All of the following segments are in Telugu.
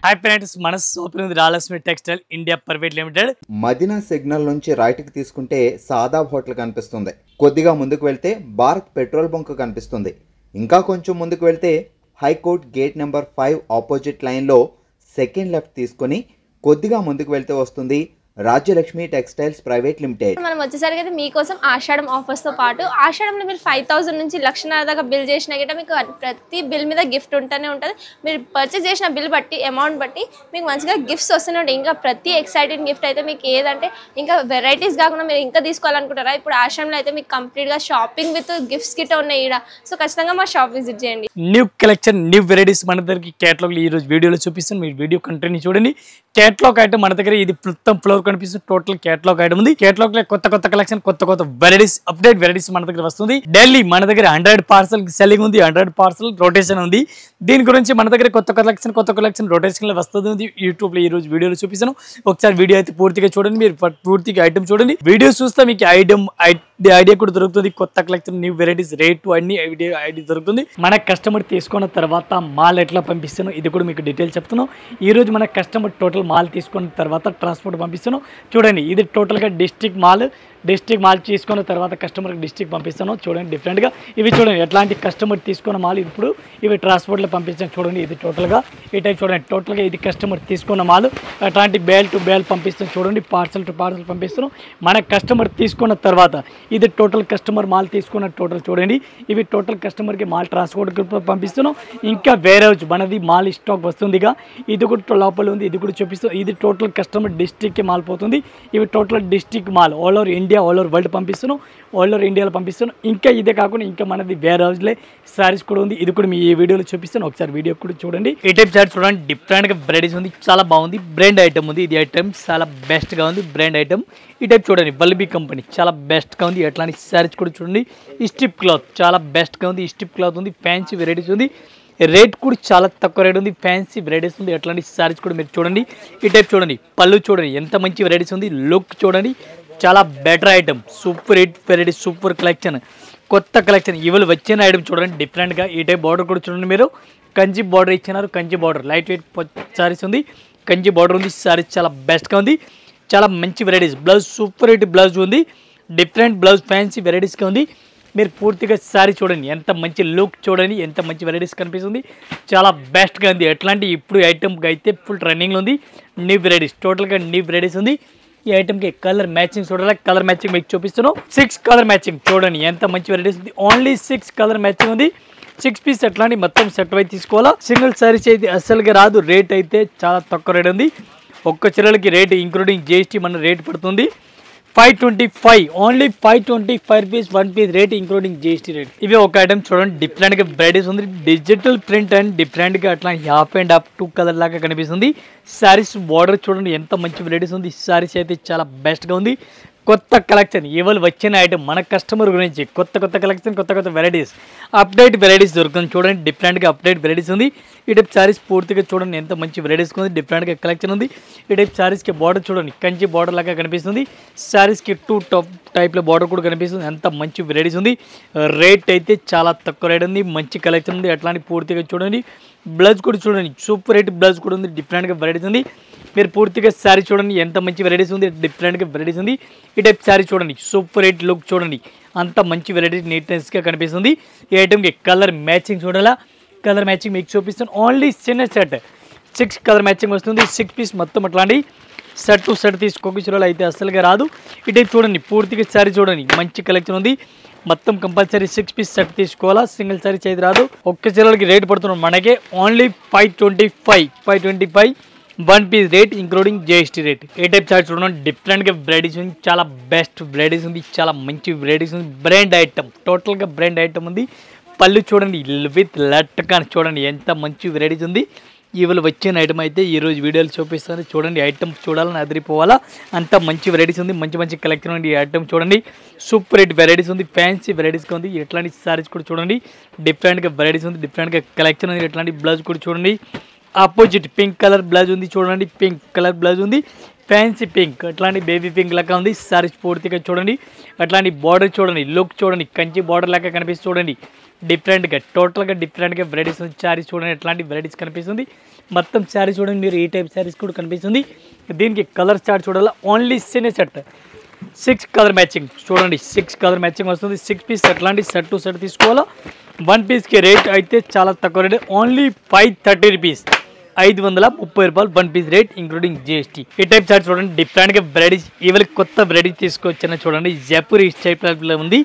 హాయ్ ఫ్రెండ్స్, మన సూపర్ రాలక్ష్మి textile India private limited Madina signal నుంచి రైట్కి తీసుకుంటే సాదాబ్ హోటల్ కనిపిస్తుంది. కొద్దిగా ముందుకు వెళ్తే భారత్ పెట్రోల్ బంక్ కనిపిస్తుంది. ఇంకా కొంచెం ముందుకు వెళ్తే హైకోర్ట్ గేట్ నెంబర్ 5 ఆపోజిట్ లైన్లో సెకండ్ లెఫ్ట్ తీసుకొని కొద్దిగా ముందుకు వెళ్తే వస్తుంది రాజ్యలక్ష్మి టెక్స్టైల్స్ ప్రైవేట్ లిమిటెడ్. మనం వచ్చేసరికి అయితే మీకోసం ఆషాఢం ఆఫర్స్ తో పాటు ఆషాఢంలో మీరు 5000 నుంచి 1,00,000 దాకా బిల్ చేసినా గిట్ట మీకు ప్రతి బిల్ మీద గిఫ్ట్ ఉంటూనే ఉంటుంది. మీరు పర్చేస్ చేసిన బిల్ బట్టి అమౌంట్ బట్టి మీకు మంచిగా గిఫ్ట్స్ వస్తూనే ఉంటాయి. ఇంకా ప్రతి ఎక్సైటింగ్ గిఫ్ట్ అయితే మీకు ఏదంటే ఇంకా వెరైటీస్ కాకుండా మీరు ఇంకా తీసుకోవాలనుకుంటారా, ఇప్పుడు ఆషాఢంలో అయితే మీకు కంప్లీట్గా షాపింగ్ విత్ గిఫ్ట్స్ గిట్ట ఉన్నాయి ఇక్కడ. సో ఖచ్చితంగా మా షాప్ విజిట్ చేయండి. న్యూ కలెక్షన్, న్యూ వెరైటీస్ మన దగ్గరికి కేటలాగ్ ఈ రోజు వీడియోలో చూపిస్తాను. మీరు వీడియో కంటిన్యూ చూడండి. కేటలాగ్ ఐటమ్ మన దగ్గర ఇది మొత్తం ఫ్లోర్ కనిపిస్తుంది. టోటల్ కేటలాగ్ ఐటమ్ ఉంది. కేటలాగ్ లో కొత్త కలెక్షన్, కొత్త వెరైటీస్, అప్డేట్ వెరైటీస్ మన దగ్గర వస్తుంది. డైలీ మన దగ్గర 100 పార్సల్ సెల్లింగ్ ఉంది, 100 పార్సల్ రొటేషన్ ఉంది. దీని గురించి మన దగ్గర కొత్త కలెక్షన్ రొటేషన్ లో వస్తుంది. యూట్యూబ్ లో ఈ రోజు వీడియోలో చూపిస్తాను. ఒకసారి వీడియో అయితే పూర్తిగా చూడండి. మీరు పూర్తిగా ఐటమ్ చూడండి. వీడియో చూస్తే మీకు ఐడియా కూడా దొరుకుతుంది. కొత్త కలెక్షన్, న్యూ వెరైటీస్, రేటు అన్ని ఐడియా దొరుకుతుంది. మన కస్టమర్ తీసుకున్న తర్వాత మాల్ ఎట్లా పంపిస్తాను ఇది కూడా మీకు డీటెయిల్ చెప్తున్నాను. ఈ రోజు మన కస్టమర్ టోటల్ మాల్ తీసుకున్న తర్వాత ట్రాన్స్పోర్ట్ పంపిస్తాను. చూడండి, ఇది టోటల్గా డిస్ట్రిక్ట్ మాల్ తీసుకున్న తర్వాత కస్టమర్కి డిస్ట్రిక్ట్ పంపిస్తాను. చూడండి డిఫరెంట్గా ఇవి చూడండి ఎట్లాంటి కస్టమర్ తీసుకున్న మాల్ ఇప్పుడు ఇవి ట్రాన్స్పోర్ట్లో పంపిస్తాను. చూడండి ఇది టోటల్గా ఈ టైప్ చూడండి. టోటల్గా ఇది కస్టమర్ తీసుకున్న మాల్ అట్లాంటి బేల్ టు బేల్ పంపిస్తాను. చూడండి పార్సల్ టు పార్సల్ పంపిస్తాను. మన కస్టమర్ తీసుకున్న తర్వాత ఇది టోటల్ కస్టమర్ మాల్ తీసుకున్న టోటల్ చూడండి. ఇవి టోటల్ కస్టమర్కి మాల్ ట్రాన్స్పోర్ట్కి పంపిస్తున్నాం. ఇంకా వేరే మనది మాల్ స్టాక్ వస్తుందిగా, ఇది కూడా లోపల ఉంది. ఇది కూడా చూపిస్తాం. ఇది టోటల్ కస్టమర్ డిస్ట్రిక్ట్కి మాల్ పోతుంది. ఇవి total district mall all over India, all over world పంపిస్తున్నాం. ఆల్ ఓవర్ ఇండియాలో పంపిస్తున్నాం. ఇంకా ఇదే కాకుండా ఇంకా మనది వేరే హౌస్లే సారీస్ కూడా ఉంది. ఇది కూడా మీ ఈ వీడియోలో చూపిస్తాను. ఒకసారి వీడియో కూడా చూడండి. ఈ టైప్ సారీ చూడండి, డిఫరెంట్గా వెరైటీస్ ఉంది. చాలా బాగుంది. బ్రాండ్ ఐటమ్ ఉంది. ఇది ఐటమ్ చాలా బెస్ట్గా ఉంది. బ్రాండ్ ఐటమ్ ఈ టైప్ చూడండి. వల్బీ కంపెనీ చాలా బెస్ట్గా ఉంది. ఎట్లాంటి సారీస్ కూడా చూడండి. ఈ స్ట్రిప్ క్లాత్ చాలా బెస్ట్గా ఉంది. ఈ స్ట్రిప్ క్లాత్ ఉంది. ఫ్యాన్సీ వెరైటీస్ ఉంది. రేట్ కూడా చాలా తక్కువ రేట్ ఉంది. ఫ్యాన్సీ వెరైటీస్ ఉంది. ఎట్లాంటి సారీస్ కూడా మీరు చూడండి. ఈ టైప్ చూడండి. పళ్ళు చూడండి ఎంత మంచి వెరైటీస్ ఉంది. లుక్ చూడండి చాలా better item. Super hit variety, super collection, కొత్త కలెక్షన్. ఇవాళ వచ్చిన ఐటమ్ చూడండి డిఫరెంట్గా. ఈ టైప్ బార్డర్ కూడా చూడండి. మీరు కంచి బార్డర్ ఇచ్చినారు. Kanchi border light weight saris ఉంది. కంచి బార్డర్ ఉంది. సారీస్ చాలా బెస్ట్గా ఉంది. చాలా మంచి varieties. Blouse super hit blouse ఉంది. డిఫరెంట్ బ్లౌజ్ ఫ్యాన్సీ వెరైటీస్గా ఉంది. మీరు పూర్తిగా సారీ చూడండి. ఎంత మంచి లుక్ చూడండి. ఎంత మంచి వెరైటీస్ కనిపిస్తుంది. చాలా బెస్ట్గా ఉంది. ఎట్లాంటి ఇప్పుడు ఐటమ్కి అయితే ఫుల్ రన్నింగ్లో ఉంది. న్యూ వెరైటీస్, టోటల్గా న్యూ వెరైటీస్ ఉంది. ఈ ఐటమ్కి కలర్ మ్యాచింగ్ చూడాలి. కలర్ మ్యాచింగ్ మీకు చూపిస్తున్నాను. 6 కలర్ మ్యాచింగ్ చూడండి ఎంత మంచి వెరైటీస్ ఉంది. ఓన్లీ 6 కలర్ మ్యాచింగ్ ఉంది. 6 పీస్ ఎట్లాంటి మొత్తం సెట్ అయితే తీసుకోవాలా. సింగిల్ సారీస్ అయితే అస్సలుగా రాదు. రేట్ అయితే చాలా తక్కువ రేట్ ఉంది. ఒక్క చీరలకి రేట్ ఇంక్లూడింగ్ GST మన రేట్ పడుతుంది 525. Only 525 rupees 1 piece rate including GST rate. ఇవి ఒక ఐటమ్ చూడండి. డిఫరెంట్గా వెరైటీస్ ఉంది. డిజిటల్ ప్రింట్ అండ్ డిఫరెంట్గా అట్లా హాఫ్ అండ్ హాఫ్ 2 కలర్ లాగా కనిపిస్తుంది. సారీస్ బార్డర్ చూడండి ఎంత మంచి వెరైటీస్ ఉంది. సారీస్ అయితే చాలా బెస్ట్గా ఉంది. కొత్త కలెక్షన్ ఇవాళ వచ్చిన ఐటమ్ మన కస్టమర్ గురించి కొత్త కలెక్షన్, కొత్త వెరైటీస్, అప్డేట్ వెరైటీస్ దొరుకుతుంది. చూడండి డిఫరెంట్గా అప్డేట్ వెరైటీస్ ఉంది. ఈ టైప్ సారీస్ పూర్తిగా చూడండి ఎంత మంచి వెరైటీస్ ఉంది. డిఫరెంట్గా కలెక్షన్ ఉంది. ఈ టైప్ సారీస్కి బార్డర్ చూడండి కంచి బార్డర్ లాగా కనిపిస్తుంది. సారీస్కి 2 టైప్లో బార్డర్ కూడా కనిపిస్తుంది. ఎంత మంచి వెరైటీస్ ఉంది. రేట్ అయితే చాలా తక్కువ రేట్ ఉంది. మంచి కలెక్షన్ ఉంది. అట్లాంటి పూర్తిగా చూడండి. బ్లౌజ్ కూడా చూడండి సూపర్ రేట్ బ్లౌజ్ కూడా ఉంది. డిఫరెంట్గా వెరైటీస్ ఉంది. మీరు పూర్తిగా శారీ చూడండి ఎంత మంచి వెరైటీస్ ఉంది. డిఫరెంట్గా వెరైటీస్ ఉంది. ఈ టైప్ శారీ చూడండి సూపర్ హిట్ లుక్ చూడండి. అంత మంచి వెరైటీస్ నీట్నెస్గా కనిపిస్తుంది. ఈ ఐటమ్కి కలర్ మ్యాచింగ్ చూడాలా. కలర్ మ్యాచింగ్ మీకు చూపిస్తాను. ఓన్లీ చిన్న సెట్ 6 కలర్ మ్యాచింగ్ వస్తుంది. 6 పీస్ మొత్తం అట్లాంటి సెట్ టు సెట్ తీసుకోక చీరలు అయితే అస్సలుగా రాదు. ఈ టైప్ చూడండి పూర్తిగా శారీ చూడండి మంచి కలెక్షన్ ఉంది. మొత్తం కంపల్సరీ 6 పీస్ సెట్ తీసుకోవాలా. సింగిల్ సారీ చేతి రాదు. ఒక్క చీరలకి రేట్ పడుతున్నాం మనకి only 525 1 piece rate including GST rate. ఏ టైప్ చార్ట్ చూడండి డిఫరెంట్గా వెరైటీస్ ఉంది. చాలా బెస్ట్ వెరైటీస్ ఉంది. చాలా మంచి వెరైటీస్ ఉంది. బ్రాండ్ ఐటమ్ టోటల్గా బ్రాండ్ ఐటమ్ ఉంది. పళ్ళు చూడండి విత్ లట్కాన్ చూడండి ఎంత మంచి వెరైటీస్ ఉంది. ఇవాళ వచ్చిన ఐటమ్ అయితే ఈరోజు వీడియోలు చూపిస్తాను. చూడండి ఐటమ్ చూడాలని అదిరిపోవాలా. అంత మంచి వెరైటీస్ ఉంది. మంచి కలెక్షన్ ఉంది. ఈ ఐటమ్ చూడండి సూపర్ హిట్ వెరైటీస్ ఉంది. ఫ్యాన్సీ వెరైటీస్గా ఉంది. ఎట్లాంటి సారీస్ కూడా చూడండి డిఫరెంట్గా వెరైటీస్ ఉంది. డిఫరెంట్గా కలెక్షన్ ఉంది. ఎట్లాంటి బ్లౌజ్ కూడా చూడండి. ఆపోజిట్ పింక్ కలర్ బ్లౌజ్ ఉంది. చూడండి పింక్ కలర్ బ్లౌజ్ ఉంది. ఫ్యాన్సీ పింక్, అట్లాంటి బేబీ పింక్ లెక్క ఉంది. సారీస్ పూర్తిగా చూడండి, అట్లాంటి బార్డర్ చూడండి, లుక్ చూడండి, కంచి బార్డర్ లెక్క కనిపిస్తుంది చూడండి. డిఫరెంట్గా టోటల్గా డిఫరెంట్గా వెరైటీస్ ఉంది. శారీస్ చూడండి ఎట్లాంటి వెరైటీస్ కనిపిస్తుంది. మొత్తం శారీ చూడండి మీరు, ఈ టైప్ శారీస్ కూడా కనిపిస్తుంది. దీనికి కలర్ చార్ట్ చూడాలి. ఓన్లీ సినీ సెట్ 6 కలర్ మ్యాచింగ్ చూడండి, 6 కలర్ మ్యాచింగ్ వస్తుంది. 6 పీస్ అట్లాంటి సెట్ టు సెట్ తీసుకోవాలా. 1 పీస్కి రేట్ అయితే చాలా తక్కువ రేట్, ఓన్లీ 530 రూపీస్, 530 రూపాయలు 1 పీస్ రేట్ ఇంక్లూడింగ్ జిఎస్టీ. ఈ టైప్ చార్ట్ చూడండి, డిఫరెంట్గా వెరైటీస్ ఇవాళ కొత్త వెరైటీ తీసుకొచ్చిన చూడండి. జైపూరి టైప్లో ఉంది,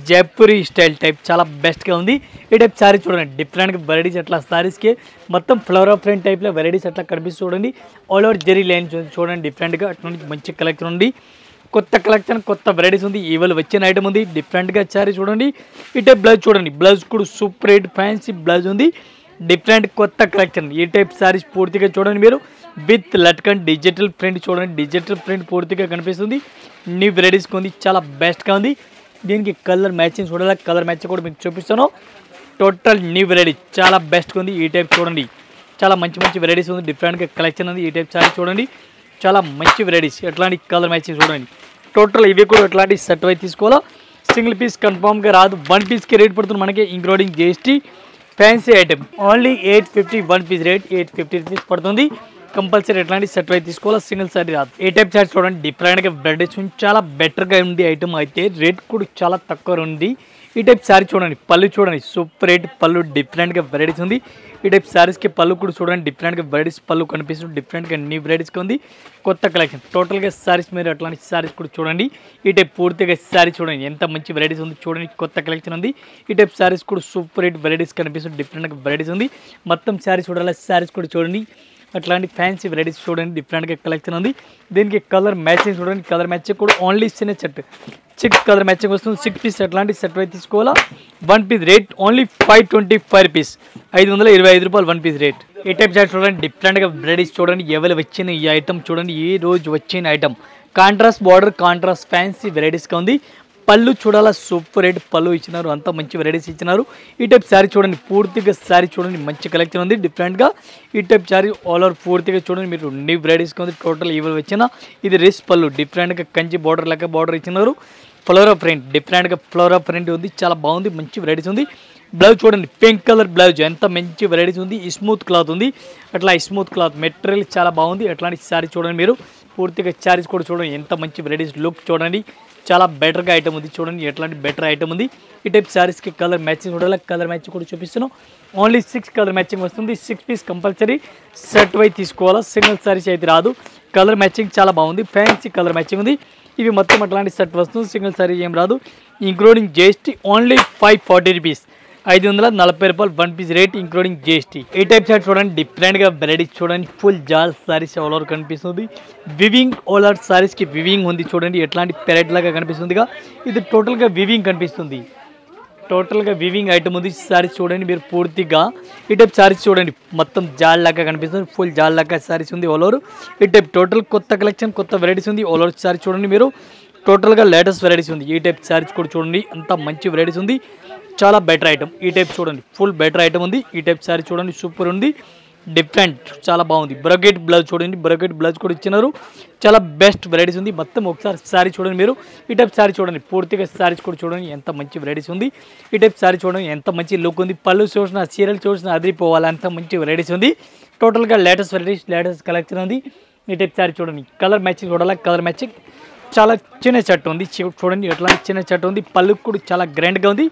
జైపూరి స్టైల్ టైప్ చాలా బెస్ట్గా ఉంది. ఈ టైప్ శారీ చూడండి, డిఫరెంట్గా వెరైటీస్ అట్లా శారీస్కి మొత్తం ఫ్లవర్ ఆఫ్ ప్రింట్ టైప్లో వెరైటీస్ అట్లా కనిపిస్తుంది చూడండి. ఆల్ ఓవర్ జెరీ లైన్ చూడండి, డిఫరెంట్గా అటువంటి మంచి కలెక్షన్ ఉంది. కొత్త కలెక్షన్ కొత్త వెరైటీస్ ఉంది. ఇవాళ వచ్చిన ఐటమ్ ఉంది. డిఫరెంట్గా శారీ చూడండి. ఈ టైప్ బ్లౌజ్ చూడండి, బ్లౌజ్ కూడా సూపర్ రేట్ ఫ్యాన్సీ బ్లౌజ్ ఉంది. డిఫరెంట్ కొత్త కలెక్షన్. ఈ టైప్ శారీస్ పూర్తిగా చూడండి మీరు, విత్ లట్కన్ డిజిటల్ ప్రింట్ చూడండి, డిజిటల్ ప్రింట్ పూర్తిగా కనిపిస్తుంది. న్యూ వెరైటీస్కి ఉంది, చాలా బెస్ట్గా ఉంది. దీనికి కలర్ మ్యాచింగ్ చూడాలి, కలర్ మ్యాచింగ్ కూడా మీకు చూపిస్తాను. టోటల్ న్యూ వెరైటీ చాలా బెస్ట్గా ఉంది. ఈ టైప్ చూడండి, చాలా మంచి మంచి వెరైటీస్ ఉంది. డిఫరెంట్గా కలెక్షన్ ఉంది. ఈ టైప్ శారీ చూడండి, చాలా మంచి వెరైటీస్. ఎట్లాంటి కలర్ మ్యాచింగ్ చూడండి. టోటల్ ఇవి కూడా ఎట్లాంటి సెట్ అయి తీసుకోవాలా. సింగిల్ పీస్ కన్ఫామ్గా రాదు. 1 పీస్కి రేట్ పడుతుంది మనకి including GST. Fancy item only 850, 1 piece rate 850 rupees పడుతుంది. కంపల్సరీ ఎట్లాంటి సెట్ అయి తీసుకోవాలా, సింగిల్ సారీ రాదు. ఏ టైప్ చార్ట్ చూడండి, డిఫరెంట్గా వెరైటీస్ చాలా బెటర్గా ఉంది. ఐటమ్ అయితే రేట్ కూడా చాలా తక్కువ ఉంది. ఈ టైప్ శారీ చూడండి, పళ్ళు చూడండి, సూపర్ రేట్ పళ్ళు, డిఫరెంట్గా వెరైటీస్ ఉంది. ఈ టైప్ శారీస్కి పళ్ళు కూడా చూడండి, డిఫరెంట్గా వెరైటీస్ పళ్ళు కనిపిస్తుంది. డిఫరెంట్గా న్యూ వెరైటీస్గా ఉంది. కొత్త కలెక్షన్ టోటల్గా శారీస్ మీరు అట్లాంటి శారీస్ కూడా చూడండి. ఈ టైప్ పూర్తిగా శారీ చూడండి, ఎంత మంచి వెరైటీస్ ఉంది చూడండి. కొత్త కలెక్షన్ ఉంది. ఈ టైప్ శారీస్ కూడా సూపర్ రేట్ వెరైటీస్ కనిపిస్తుంది. డిఫరెంట్గా వెరైటీస్ ఉంది. మొత్తం శారీ చూడాలి, శారీస్ కూడా చూడండి. అట్లాంటి ఫ్యాన్సీ వెరైటీస్ చూడండి, డిఫరెంట్గా కలెక్షన్ ఉంది. దీనికి కలర్ మ్యాచింగ్ చూడండి, కలర్ మ్యాచింగ్ కూడా ఓన్లీ చిన్న సెట్ 6 కలర్ మ్యాచింగ్ వస్తుంది. 6 పీస్ అట్లాంటి సెట్ అయితే తీసుకోవాలా. 1 పీస్ రేట్ ఓన్లీ 525 రూపీస్, 525 రూపాయలు 1 పీస్ రేట్. ఈ టైప్ చార్ట్ చూడండి, డిఫరెంట్గా వెరైటీస్ చూడండి. ఎవరు వచ్చిన ఈ ఐటమ్ చూడండి, ఈ రోజు వచ్చిన item contrast border, contrast fancy వెరైటీస్గా ఉంది. పళ్ళు చూడాలా, సూపర్ రేట్ పళ్ళు ఇచ్చినారు, అంత మంచి వెరైటీస్ ఇచ్చినారు. ఈ టైప్ శారీ చూడండి, పూర్తిగా శారీ చూడండి, మంచి కలెక్షన్ ఉంది. డిఫరెంట్గా ఈ టైప్ శారీ ఆల్ ఓవర్ పూర్తిగా చూడండి మీరు, న్యూ వెరైటీస్గా ఉంది. టోటల్ ఇవాళ వచ్చిన ఇది రేస్ పళ్ళు, డిఫరెంట్గా కంచి బార్డర్ లెక్క బార్డర్ ఇచ్చినారు. ఫ్లోరా ప్రింట్, డిఫరెంట్గా ఫ్లోరా ప్రింట్ ఉంది, చాలా బాగుంది, మంచి వెరైటీస్ ఉంది. బ్లౌజ్ చూడండి, పింక్ కలర్ బ్లౌజ్, ఎంత మంచి వెరైటీస్ ఉంది. స్మూత్ క్లాత్ ఉంది, అట్లా స్మూత్ క్లాత్ మెటీరియల్ చాలా బాగుంది. అట్లాంటి శారీ చూడండి మీరు, పూర్తిగా శారీస్ కూడా చూడండి, ఎంత మంచి వెరైటీస్. లుక్ చూడండి, చాలా బెటర్గా ఐటమ్ ఉంది చూడండి, ఎట్లాంటి బెటర్ ఐటమ్ ఉంది. ఈ టైప్ శారీస్కి కలర్ మ్యాచింగ్ చూడాలి, కలర్ మ్యాచింగ్ కూడా చూపిస్తున్నాం. ఓన్లీ 6 కలర్ మ్యాచింగ్ వస్తుంది. 6 పీస్ కంపల్సరీ సెట్ వై తీసుకోవాలా, సింగిల్ శారీస్ అయితే రాదు. కలర్ మ్యాచింగ్ చాలా బాగుంది, ఫ్యాన్సీ కలర్ మ్యాచింగ్ ఉంది. ఇవి మొత్తం అట్లాంటి సెట్ వస్తుంది, సింగిల్ శారీ ఏం రాదు. ఇంక్లూడింగ్ జిఎస్టీ ఓన్లీ 540 రూపీస్, 540 రూపాయలు 1 పీస్ రేట్ ఇంక్లూడింగ్ జిఎస్టీ. ఈ టైప్ షర్ట్ చూడండి, డిఫరెంట్గా వెరైటీస్ చూడండి. ఫుల్ జాల్ సారీస్ ఆల్ ఓవర్ కనిపిస్తుంది. వివింగ్ ఆల్ ఓవర్ సారీస్కి వివింగ్ ఉంది చూడండి, ఎట్లాంటి పెరెట్ లాగా కనిపిస్తుందిగా. ఇది టోటల్గా వివింగ్ కనిపిస్తుంది, టోటల్గా వివింగ్ ఐటమ్ ఉంది. సారీస్ చూడండి మీరు పూర్తిగా. ఈ టైప్ సారీస్ చూడండి, మొత్తం జాల్ లాగా కనిపిస్తుంది, ఫుల్ జాల్ లాగా సారీస్ ఉంది ఆల్ ఓవర్. ఈ టైప్ టోటల్ కొత్త కలెక్షన్, కొత్త వెరైటీస్ ఉంది ఆల్ ఓవర్. సారీ చూడండి మీరు, టోటల్గా లేటెస్ట్ వెరైటీస్ ఉంది. ఈ టైప్ సారీస్ కూడా చూడండి, అంత మంచి వెరైటీస్ ఉంది, చాలా బెటర్ ఐటమ్. ఈ టైప్ చూడండి, ఫుల్ బెటర్ ఐటమ్ ఉంది. ఈ టైప్ సారీ చూడండి, సూపర్ ఉంది, డిఫరెంట్, చాలా బాగుంది. బ్రొకెట్ బ్లౌజ్ చూడండి, బ్రొకెట్ బ్లౌజ్ కూడా ఇచ్చినారు, చాలా బెస్ట్ వెరైటీస్ ఉంది. మొత్తం ఒకసారి సారీ చూడండి మీరు. ఈ టైప్ సారీ చూడండి, పూర్తిగా సారీస్ కూడా చూడండి, ఎంత మంచి వెరైటీస్ ఉంది. ఈ టైప్ సారీ చూడండి, ఎంత మంచి లుక్ ఉంది. పళ్ళు చూసిన, సీరియల్ చూసిన అదిరిపోవాలి, అంత మంచి వెరైటీస్ ఉంది. టోటల్గా లేటెస్ట్ వెరైటీస్, లేటెస్ట్ కలెక్షన్ ఉంది. ఈ టైప్ సారీ చూడండి, కలర్ మ్యాచింగ్ చూడాలి, కలర్ మ్యాచింగ్. చాలా చిన్న షర్ట్ ఉంది చూడండి, ఎట్లాంటి చిన్న షర్ట్ ఉంది. పళ్ళు కూడా చాలా గ్రాండ్గా ఉంది.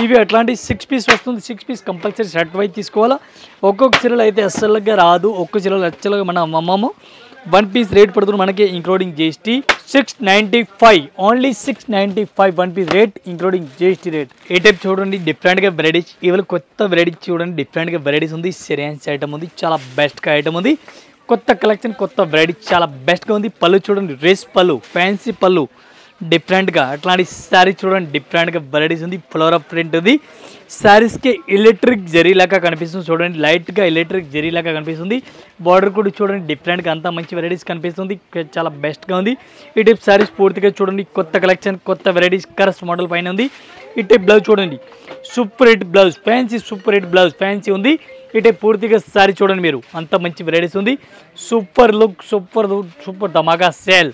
ఇవి అట్లాంటి 6 పీస్ వస్తుంది. 6 పీస్ కంపల్సరీ షర్ట్ వైజ్ తీసుకోవాలా. ఒక్కొక్క చీరలు అయితే అస్సలుగా రాదు, ఒక్క చీరలు యాక్చువల్గా మన అమ్మమ్మ 1 పీస్ రేట్ పడుతుంది మనకి including GST 695, only 695 1 piece rate including GST rate. ఏ టైప్ చూడండి, డిఫరెంట్గా వెరైటీస్, ఇవాళ కొత్త వెరైటీస్ చూడండి, డిఫరెంట్గా వెరైటీస్ ఉంది. సెరియన్స్ ఐటమ్ ఉంది, చాలా బెస్ట్గా ఐటమ్ ఉంది. కొత్త కలెక్షన్, కొత్త వెరైటీ, చాలా బెస్ట్గా ఉంది. పళ్ళు చూడండి, రేస్ పళ్ళు, ఫ్యాన్సీ పళ్ళు, డిఫరెంట్గా. అట్లాంటి శారీ చూడండి, డిఫరెంట్గా వెరైటీస్ ఉంది. ఫ్లోరా ప్రింట్ ఉంది, శారీస్కి ఎలక్ట్రిక్ జరీ లాగా కనిపిస్తుంది చూడండి, లైట్గా ఎలక్ట్రిక్ జరీ లాగా కనిపిస్తుంది. బార్డర్ కూడా చూడండి డిఫరెంట్గా అంతా మంచి వెరైటీస్ కనిపిస్తుంది, చాలా బెస్ట్గా ఉంది. ఈ టైప్ శారీస్ పూర్తిగా చూడండి కొత్త కలెక్షన్, కొత్త వెరైటీస్ కరస్ మోడల్ పైన ఉంది. ఈ టైప్ బ్లౌజ్ చూడండి, super hit blouse, fancy super hit blouse, fancy ఉంది. ఈ టైప్ పూర్తిగా శారీ చూడండి మీరు, అంత మంచి వెరైటీస్ ఉంది. సూపర్ లుక్, సూపర్ ధమాకా సేల్.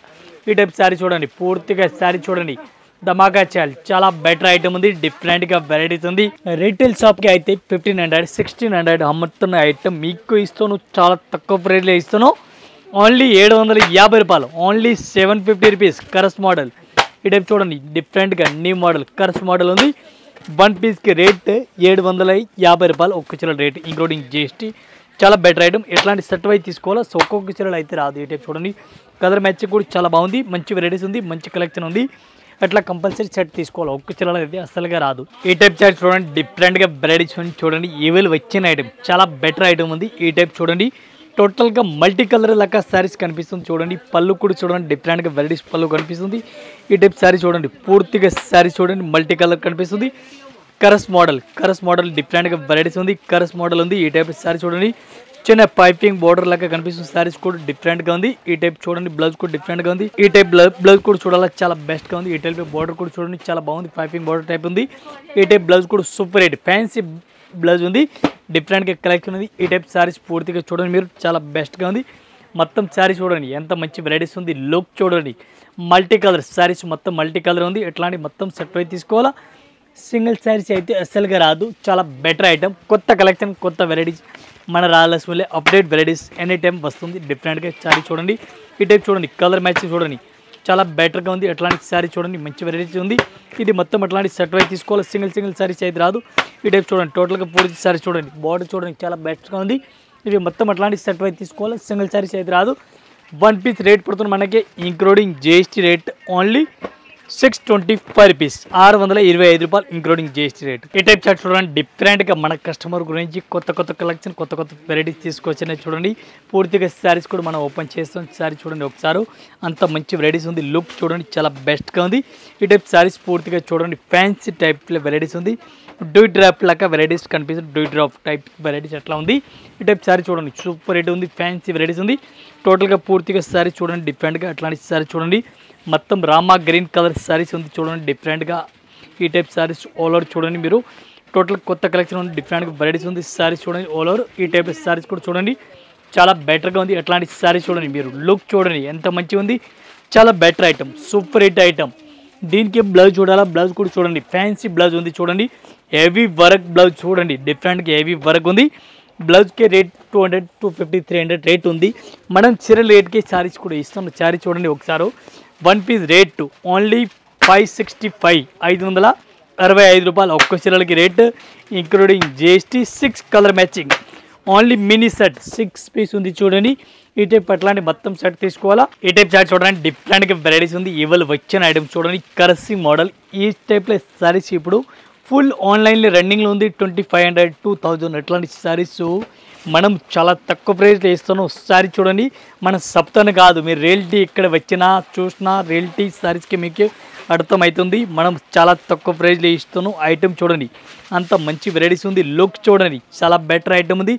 ఈ టైప్ శారీ చూడండి, పూర్తిగా శారీ చూడండి ధమాకా సేల్, చాలా బెటర్ ఐటమ్ ఉంది, డిఫరెంట్గా వెరైటీస్ ఉంది. రీటైల్ షాప్కి అయితే 1500, 1600 అమ్ముతున్న ఐటమ్ మీకు ఇస్తాను, చాలా తక్కువ ప్రైస్లో ఇస్తాను. ఓన్లీ 750 రూపాయలు, ఓన్లీ 750 రూపీస్. కరస్ మోడల్ ఈ టైప్ చూడండి డిఫరెంట్గా న్యూ మోడల్ కరస్ మోడల్ ఉంది. 1 పీస్కి రేట్ 750 రూపాయలు ఒక్క చీర రేట్ ఇంక్లూడింగ్ జిఎస్టీ. చాలా బెటర్ ఐటమ్, ఎట్లాంటి సెట్ వైజ్ తీసుకోవాలో. సో ఒక్కొక్క చీరలు అయితే రాదు. ఈ టైప్ చూడండి కలర్ మ్యాచ్ కూడా చాలా బాగుంది, మంచి వెరైటీస్ ఉంది, మంచి కలెక్షన్ ఉంది. అట్లా కంపల్సరీ సెట్ తీసుకోవాలి, ఒక్క చీరలు అయితే అసలుగా రాదు. ఈ టైప్ చార్ట్ చూడండి డిఫరెంట్గా వెరైటీస్ చూడండి, ఈవెల్ వచ్చిన ఐటమ్, చాలా బెటర్ ఐటమ్ ఉంది. ఈ టైప్ చూడండి టోటల్గా మల్టీ కలర్ లాగా శారీస్ కనిపిస్తుంది చూడండి. పళ్ళు కూడా చూడండి డిఫరెంట్గా వెరైటీస్ పళ్ళు కనిపిస్తుంది. ఈ టైప్ శారీ చూడండి పూర్తిగా శారీ చూడండి మల్టీ కలర్ కనిపిస్తుంది. కరస్ మోడల్ డిఫరెంట్గా వెరైటీస్ ఉంది, కరస్ మోడల్ ఉంది. ఈ టైప్ శారీ చూడండి చిన్న పైపింగ్ బోర్డర్ లాగా కనిపిస్తుంది, శారీస్ కూడా డిఫరెంట్గా ఉంది. ఈ టైప్ చూడండి బ్లౌజ్ కూడా డిఫరెంట్గా ఉంది. ఈ టైప్ బ్లౌజ్ కూడా చూడాలి, చాలా బెస్ట్గా ఉంది. ఈ టైప్ బోర్డర్ కూడా చూడండి చాలా బాగుంది, పైపింగ్ బోర్డర్ టైప్ ఉంది. ఈ టైప్ బ్లౌజ్ కూడా సూపర్ హిట్ ఫ్యాన్సీ బ్లౌజ్ ఉంది, డిఫరెంట్గా కలెక్షన్ ఉంది. ఈ టైప్ శారీస్ పూర్తిగా చూడండి మీరు, చాలా బెస్ట్గా ఉంది. మొత్తం శారీ చూడండి ఎంత మంచి వెరైటీస్ ఉంది. లుక్ చూడండి మల్టీ కలర్ శారీస్, మొత్తం మల్టీ కలర్ ఉంది. ఎట్లాంటి మొత్తం సెట్ అయి తీసుకోవాలా, సింగిల్ శారీస్ అయితే అస్సలుగా రాదు. చాలా బెటర్ ఐటమ్, కొత్త కలెక్షన్, కొత్త వెరైటీస్ మన రాయలసీమలో అప్డేట్ వెరైటీస్ ఎనీ టైం వస్తుంది. డిఫరెంట్గా శారీ చూడండి. ఈ టైప్ చూడండి కలర్ మ్యాచ్ చూడండి చాలా బెటర్గా ఉంది. ఎట్లాంటి శారీ చూడండి మంచి వెరైటీస్ ఉంది. ఇది మొత్తం అట్లాంటి సెట్ అయి తీసుకోవాలి, సింగిల్ శారీస్ అయితే రాదు. ఈ టైప్ చూడండి టోటల్గా పూర్తి శారీ చూడండి, బార్డర్ చూడండి చాలా బెస్ట్గా ఉంది. ఇవి మొత్తం అట్లాంటి సెట్ అయి తీసుకోవాలి, సింగిల్ శారీస్ అయితే రాదు. 1 పీస్ రేట్ పడుతుంది మనకి including GST rate only 625 rupees, 625 రూపాయలు ఇంక్లూడింగ్ జిఎస్టీ రేట్. ఈ టైప్ చార్ట్ చూడండి డిఫరెంట్గా మన కస్టమర్ గురించి కొత్త కలెక్షన్, కొత్త వెరైటీస్ తీసుకొచ్చినాయి చూడండి. పూర్తిగా శారీస్ కూడా మనం ఓపెన్ చేస్తాం. శారీ చూడండి ఒకసారి, అంత మంచి వెరైటీస్ ఉంది. లుక్ చూడండి చాలా బెస్ట్గా ఉంది. ఈ టైప్ శారీస్ పూర్తిగా చూడండి ఫ్యాన్సీ టైప్లో వెరైటీస్ ఉంది. డూ డ్రాప్ లాగా వెరైటీస్ కనిపిస్తుంది, డూ డ్రాప్ టైప్ వెరైటీస్ ఎట్లా ఉంది. ఈ టైప్ శారీ చూడండి సూపర్ రేట్ ఉంది, ఫ్యాన్సీ వెరైటీస్ ఉంది. టోటల్గా పూర్తిగా శారీ చూడండి డిఫరెంట్గా అట్లాంటి శారీ చూడండి. మొత్తం రామా గ్రీన్ కలర్ శారీస్ ఉంది చూడండి డిఫరెంట్గా. ఈ టైప్ శారీస్ ఆల్ ఓవర్ చూడండి మీరు, టోటల్ కొత్త కలెక్షన్ ఉంది, డిఫరెంట్గా వెరైటీస్ ఉంది. శారీస్ చూడండి ఆల్ ఓవర్. ఈ టైప్ శారీస్ కూడా చూడండి చాలా బెటర్గా ఉంది. అట్లాంటి శారీస్ చూడండి మీరు, లుక్ చూడండి ఎంత మంచిగా ఉంది, చాలా better item, super hit item. దీనికి బ్లౌజ్ చూడాలా, బ్లౌజ్ కూడా చూడండి ఫ్యాన్సీ బ్లౌజ్ ఉంది చూడండి. హెవీ వర్క్ బ్లౌజ్ చూడండి డిఫరెంట్గా హెవీ వర్క్ ఉంది. బ్లౌజ్కి రేట్ 200, 250, 300 రేట్ ఉంది. మనం చీరల రేట్కి శారీస్ కూడా ఇస్తాం. శారీ చూడండి ఒకసారి, 1 పీస్ రేట్ ఓన్లీ 565, 565 రూపాయలు ఒక్క చీరలకి rate including GST. 6 colour matching, only mini set 6 piece ఉంది చూడండి. ఈ టైప్ అట్లాంటి మొత్తం సెట్ తీసుకోవాలా. ఈ టైప్ చార్ట్ చూడండి డిఫరెంట్గా వెరైటీస్ ఉంది. ఇవాళ వచ్చిన ఐటమ్స్ చూడండి కరసీ మోడల్. ఈ టైప్లో శారీస్ ఇప్పుడు ఫుల్ ఆన్లైన్లో రన్నింగ్లో ఉంది. 2500, 2000 అట్లాంటి శారీస్ మనం చాలా తక్కువ ప్రైస్లో ఇస్తాను. శారీ చూడండి మన సప్తాను కాదు, మీరు రియల్టీ ఇక్కడ వచ్చినా చూసినా రియల్టీ శారీస్కి మీకు అర్థమవుతుంది. మనం చాలా తక్కువ ప్రైస్లో ఇస్తాను. ఐటమ్ చూడండి అంత మంచి వెరైటీస్ ఉంది. లుక్ చూడండి చాలా బెటర్ ఐటమ్ ఉంది,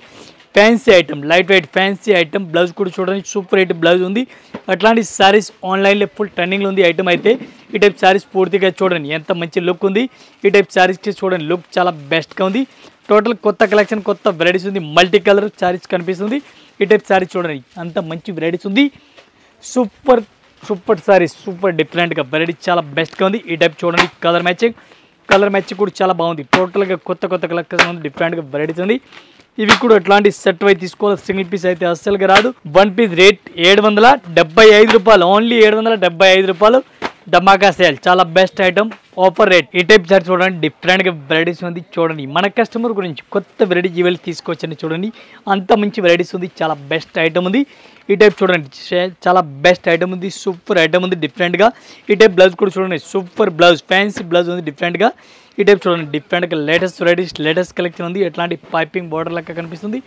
fancy item, light weight fancy item. Blouse కూడా చూడండి సూపర్ హిట్ బ్లౌజ్ ఉంది. అట్లాంటి శారీస్ ఆన్లైన్లో ఫుల్ ట్రెండింగ్లో ఉంది ఐటమ్ అయితే. ఈ టైప్ శారీస్ పూర్తిగా చూడండి ఎంత మంచి లుక్ ఉంది. ఈ టైప్ శారీస్కి చూడండి లుక్ చాలా బెస్ట్గా ఉంది. టోటల్ కొత్త కలెక్షన్, కొత్త వెరైటీస్ ఉంది. మల్టీ కలర్ శారీస్ కనిపిస్తుంది. ఈ టైప్ శారీస్ చూడండి అంత మంచి వెరైటీస్ ఉంది. సూపర్ శారీస్, సూపర్ డిఫరెంట్గా వెరైటీ చాలా బెస్ట్గా ఉంది. ఈ టైప్ చూడండి కలర్ మ్యాచింగ్ కూడా చాలా బాగుంది. టోటల్గా కొత్త కలెక్షన్ ఉంది, డిఫరెంట్గా వెరైటీస్ ఉంది. ఇవి కూడా ఎట్లాంటి సెట్ అయి తీసుకోవాలి, సింగిల్ పీస్ అయితే అస్సలుగా రాదు. 1 పీస్ రేట్ 775 రూపాయలు, ఓన్లీ 775 రూపాయలు. ధమాకా సేల్, చాలా బెస్ట్ ఐటమ్, ఆఫర్ రేట్. ఈ టైప్ సార్ చూడండి డిఫరెంట్గా వెరైటీస్ ఉంది. చూడండి మన కస్టమర్ గురించి కొత్త వెరైటీ ఈవెల్ తీసుకొచ్చండి. చూడండి అంత మంచి వెరైటీస్ ఉంది, చాలా బెస్ట్ ఐటమ్ ఉంది. ఈ టైప్ చూడండి చాలా బెస్ట్ ఐటమ్ ఉంది, సూపర్ ఐటమ్ ఉంది డిఫరెంట్గా. ఈ టైప్ బ్లౌజ్ కూడా చూడండి సూపర్ బ్లౌజ్, ఫ్యాన్సీ బ్లౌజ్ ఉంది డిఫరెంట్గా. ఈ టైప్ చూడండి డిఫరెంట్గా లేటెస్ట్ వెరైటీస్, లేటెస్ట్ కలెక్షన్ ఉంది. ఎట్లాంటి పైపింగ్ బార్డర్ లెక్క కనిపిస్తుంది.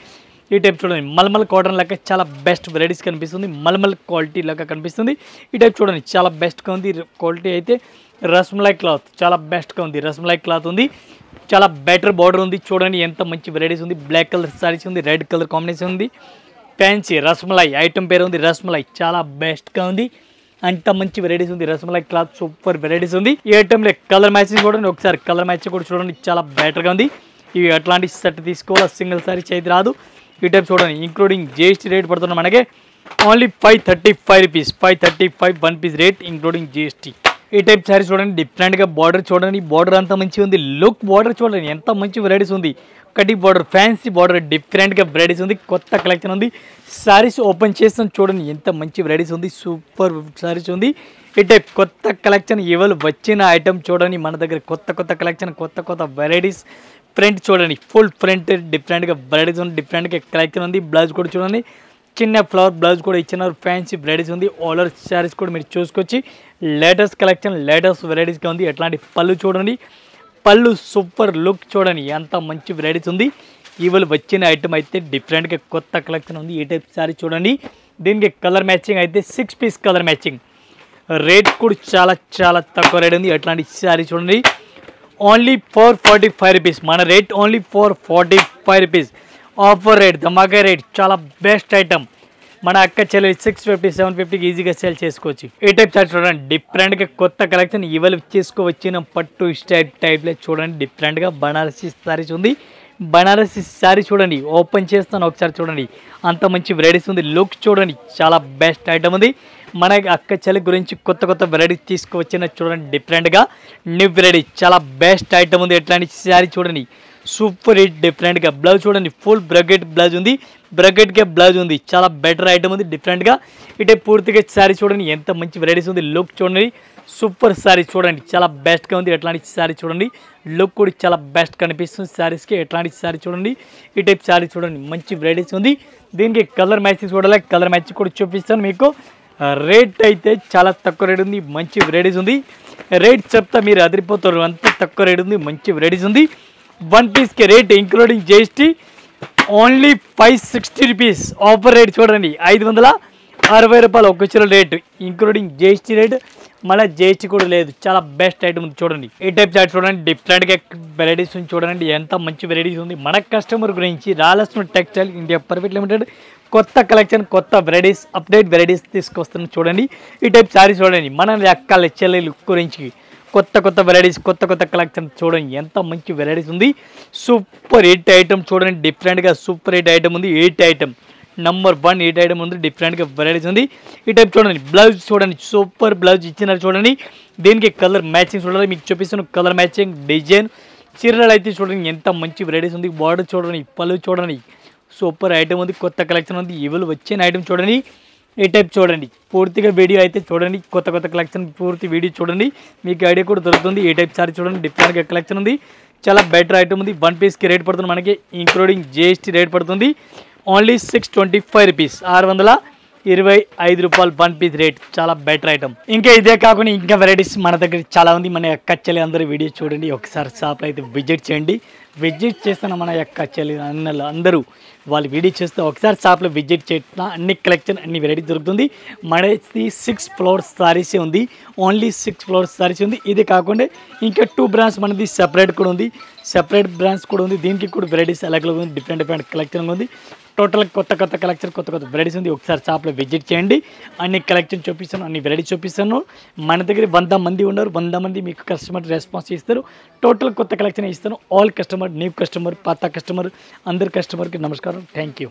ఈ టైప్ చూడండి మల్మల్ కాటన్ లెక్క చాలా బెస్ట్ వెరైటీస్ కనిపిస్తుంది, మల్మల్ క్వాలిటీ లెక్క కనిపిస్తుంది. ఈ టైప్ చూడండి చాలా బెస్ట్గా ఉంది. క్వాలిటీ అయితే రస్మలై క్లాత్ చాలా బెస్ట్గా ఉంది, రస్మలై క్లాత్ ఉంది. చాలా బెటర్ బార్డర్ ఉంది చూడండి, ఎంత మంచి వెరైటీస్ ఉంది. బ్లాక్ కలర్ సారీస్ ఉంది, రెడ్ కలర్ కాంబినేషన్ ఉంది. ఫ్యాన్సీ రస్మలై ఐటమ్ పేరు ఉంది రస్మలై, చాలా బెస్ట్గా ఉంది. అంత మంచి వెరైటీస్ ఉంది. రస్మలై క్లాత్ సూపర్ వెరైటీస్ ఉంది. ఈ ఐటమ్లో కలర్ మ్యాచింగ్ చూడండి, ఒకసారి కలర్ మ్యాచింగ్ కూడా చూడండి, చాలా బెటర్గా ఉంది. ఇవి అట్లాంటి సెట్ తీసుకోవాలి, సింగిల్ సారీ చేతి రాదు. ఈ టైప్ చూడండి, ఇంక్లూడింగ్ జిఎస్టీ రేట్ పడుతున్నా మనకి only 535 rupees. 535 1 piece rate including GST. ఈ టైప్ సారీ చూడండి, డిఫరెంట్గా బార్డర్ చూడండి, బార్డర్ అంతా మంచిగా ఉంది. లుక్ బార్డర్ చూడండి, ఎంత మంచి వెరైటీస్ ఉంది. కటి బార్డర్, ఫ్యాన్సీ బార్డర్, డిఫరెంట్గా వెరైటీస్ ఉంది. కొత్త కలెక్షన్ ఉంది. సారీస్ ఓపెన్ చేస్తాను చూడండి, ఎంత మంచి వెరైటీస్ ఉంది. సూపర్ సారీస్ ఉంది. ఈ టైప్ కొత్త కలెక్షన్ ఇవాళ వచ్చిన ఐటమ్ చూడండి, మన దగ్గర కొత్త కలెక్షన్, కొత్త వెరైటీస్. ఫ్రంట్ చూడండి, ఫుల్ ఫ్రంట్ డిఫరెంట్గా వెరైటీస్ ఉంది, డిఫరెంట్గా కలెక్షన్ ఉంది. బ్లౌజ్ కూడా చూడండి, చిన్న ఫ్లవర్ బ్లౌజ్ కూడా ఇచ్చినారు. ఫ్యాన్సీ వెరైటీస్ ఉంది. ఆలర్ శారీస్ కూడా మీరు చూసుకొచ్చి లేటెస్ట్ కలెక్షన్, లేటెస్ట్ వెరైటీస్గా ఉంది. ఎట్లాంటి పళ్ళు చూడండి, పళ్ళు సూపర్ లుక్ చూడండి, ఎంత మంచి వెరైటీస్ ఉంది. ఇవాళ వచ్చిన ఐటమ్ అయితే డిఫరెంట్గా కొత్త కలెక్షన్ ఉంది. ఈ టైప్ శారీ చూడండి, దీనికి కలర్ మ్యాచింగ్ అయితే 6 పీస్ కలర్ మ్యాచింగ్. రేట్ కూడా చాలా తక్కువ రేట్ ఉంది. ఎట్లాంటి శారీ చూడండి, ఓన్లీ 445 రూపీస్. మన rate only 445 rupees. Offer rate, ధమాకా రేట్, చాలా బెస్ట్ ఐటమ్. మన అక్క చెల్లి 650 750కి ఈజీగా సేల్ చేసుకోవచ్చు. ఈ టైప్ సారీ చూడండి, డిఫరెంట్గా కొత్త కలెక్షన్ ఇవాళ తీసుకువచ్చిన పట్టు స్టైప్ టైప్లో చూడండి, డిఫరెంట్గా బనారసి సారీస్ ఉంది. బనారసి సారీ చూడండి, ఓపెన్ చేస్తాను ఒకసారి చూడండి, అంత మంచి వెరైటీస్ ఉంది. లుక్ చూడండి, చాలా బెస్ట్ ఐటమ్ ఉంది. మన అక్క చెల్లి గురించి కొత్త వెరైటీస్ తీసుకువచ్చిన చూడండి, డిఫరెంట్గా న్యూ వెరైటీ, చాలా బెస్ట్ ఐటమ్ ఉంది. ఎట్లాంటి సారీ చూడండి, సూపర్ హిట్. డిఫరెంట్గా బ్లౌజ్ చూడండి, ఫుల్ బ్రకెట్ బ్లౌజ్ ఉంది, బ్రకెట్గా బ్లౌజ్ ఉంది, చాలా బెటర్ ఐటమ్ ఉంది. డిఫరెంట్గా ఇటే పూర్తిగా శారీ చూడండి, ఎంత మంచి వెరైటీస్ ఉంది. లుక్ చూడండి, సూపర్ శారీ చూడండి, చాలా బెస్ట్గా ఉంది. ఎట్లాంటి శారీ చూడండి, లుక్ కూడా చాలా బెస్ట్ కనిపిస్తుంది శారీస్కి. ఎట్లాంటి శారీ చూడండి, ఈ టైప్ శారీ చూడండి, మంచి వెరైటీస్ ఉంది. దీనికి కలర్ మ్యాచింగ్ చూడాలి, కలర్ మ్యాచింగ్ కూడా చూపిస్తాను మీకు. రేట్ అయితే చాలా తక్కువ రేట్ ఉంది, మంచి వెరైటీస్ ఉంది. రేట్ చెప్తా మీరు అదిరిపోతారు, అంత తక్కువ రేట్ ఉంది, మంచి వెరైటీస్ ఉంది. 1 పీస్కి rate including GST only 560 rupees. Offer rate చూడండి, 560 రూపాయలు ఒక చీర రేటు ఇంక్లూడింగ్ జిఎస్టీ రేట్. మళ్ళీ జిఎస్టీ కూడా లేదు, చాలా బెస్ట్ ఐటమ్ ఉంది చూడండి. ఈ టైప్ చాట్ చూడండి, డిఫరెంట్గా వెరైటీస్ ఉంది చూడండి, ఎంత మంచి వెరైటీస్ ఉంది. మన కస్టమర్ గురించి Rayalaseema textile India private limited కొత్త కలెక్షన్, కొత్త వెరైటీస్, అప్డేట్ వెరైటీస్ తీసుకొస్తున్నాం చూడండి. ఈ టైప్ సారీ చూడండి, మన అక్క చెల్లెలు గురించి కొత్త వెరైటీస్, కొత్త కలెక్షన్ చూడండి, ఎంత మంచి వెరైటీస్ ఉంది. సూపర్ హిట్ ఐటమ్ చూడండి, డిఫరెంట్గా సూపర్ హిట్ ఐటమ్ ఉంది. 8 ఐటమ్ నంబర్ 1 8 ఐటమ్ ఉంది, డిఫరెంట్గా వెరైటీస్ ఉంది. ఈ టైప్ చూడండి, బ్లౌజ్ చూడండి, సూపర్ బ్లౌజ్ ఇచ్చినారు చూడండి. దీనికి కలర్ మ్యాచింగ్ చూడాలి, మీకు చూపిస్తున్న కలర్ మ్యాచింగ్ డిజైన్. చీరలు అయితే చూడండి, ఎంత మంచి వెరైటీస్ ఉంది. బార్డర్ చూడండి, పళ్ళు చూడండి, సూపర్ ఐటమ్ ఉంది, కొత్త కలెక్షన్ ఉంది. ఇవాళ వచ్చిన ఐటమ్ చూడండి, ఈ టైప్ చూడండి, పూర్తిగా వీడియో అయితే చూడండి, కొత్త కలెక్షన్ పూర్తి వీడియో చూడండి, మీకు ఐడియా కూడా దొరుకుతుంది. ఈ టైప్ సారీ చూడండి, డిఫరెంట్గా కలెక్షన్ ఉంది, చాలా బెటర్ ఐటమ్ ఉంది. 1 పీస్కి రేట్ పడుతుంది మనకి ఇంక్లూడింగ్ జిఎస్టీ రేట్ పడుతుంది ఓన్లీ 625 రూపీస్. 625 రూపాయలు 1 పీస్ రేట్, చాలా బెటర్ ఐటమ్. ఇంకా ఇదే కాకుండా ఇంకా వెరైటీస్ మన దగ్గర చాలా ఉంది. మన యొక్క చెల్లి అందరూ వీడియో చూడండి, ఒకసారి షాప్లో అయితే విజిట్ చేయండి. విజిట్ చేస్తున్న మన యొక్క చెల్లి అన్నలు అందరూ వాళ్ళు వీడియో చేస్తే ఒకసారి షాప్లో విజిట్ చేసిన అన్ని కలెక్షన్, అన్ని వెరైటీ దొరుకుతుంది. మనది 6 ఫ్లోర్స్ సారీస్ ఉంది, ఓన్లీ 6 ఫ్లోర్స్ సారీస్ ఉంది. ఇది కాకుండా ఇంకా 2 బ్రాండ్స్ మనది సెపరేట్ కూడా ఉంది, సెపరేట్ బ్రాండ్స్ కూడా ఉంది. దీనికి కూడా వెరైటీస్ అలాగే ఉంది, డిఫరెంట్ కలెక్షన్ ఉంది. టోటల్ కొత్త కలెక్షన్, కొత్త వెరైటీస్ ఉంది. ఒకసారి షాప్లో విజిట్ చేయండి, అన్ని కలెక్షన్ చూపిస్తాను, అన్ని వెరైటీస్ చూపిస్తాను. మన దగ్గర 100 మంది ఉన్నారు, 100 మంది మీకు కస్టమర్ రెస్పాన్స్ ఇస్తారు. టోటల్ కొత్త కలెక్షన్ ఇస్తాను. ఆల్ కస్టమర్, న్యూ కస్టమర్, పాత కస్టమర్, అందరు కస్టమర్కి నమస్కారం. Thank you.